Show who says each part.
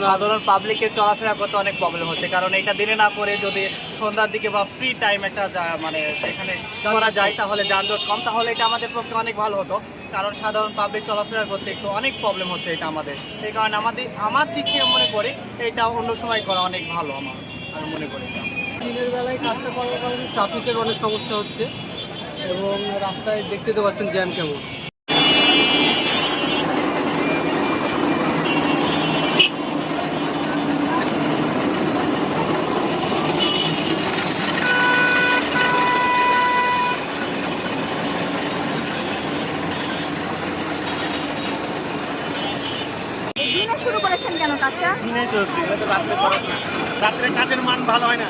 Speaker 1: সাধারণ পাবলিকের চলাফেরা করতে অনেক প্রবলেম হচ্ছে, কারণ এটা দিনে না করে যদি সন্ধ্যার দিকে বা ফ্রি টাইম একটা মানে এখানে করা যায় তাহলে যানজট কম, তাহলে এটা আমাদের পক্ষে অনেক ভালো হতো। কারণ সাধারণ পাবলিক চলাফেরা করতে একটু অনেক প্রবলেম হচ্ছে এটা আমাদের, এই কারণে আমার দিক থেকে মনে করি এটা অন্য সময় করা অনেক ভালো। আমি মনে করি
Speaker 2: দিনের বেলায় কাজটা করার কারণে ট্রাফিকের অনেক সমস্যা হচ্ছে এবং রাস্তায় দেখতে তো পাচ্ছেন জ্যাম কেমন।
Speaker 3: দিনে শুরু করেছেন কেন কাজটা?
Speaker 1: দিনেই চলছে, এটা তো রাত্রে করা না, রাত্রে কাজের মান ভালো হয় না।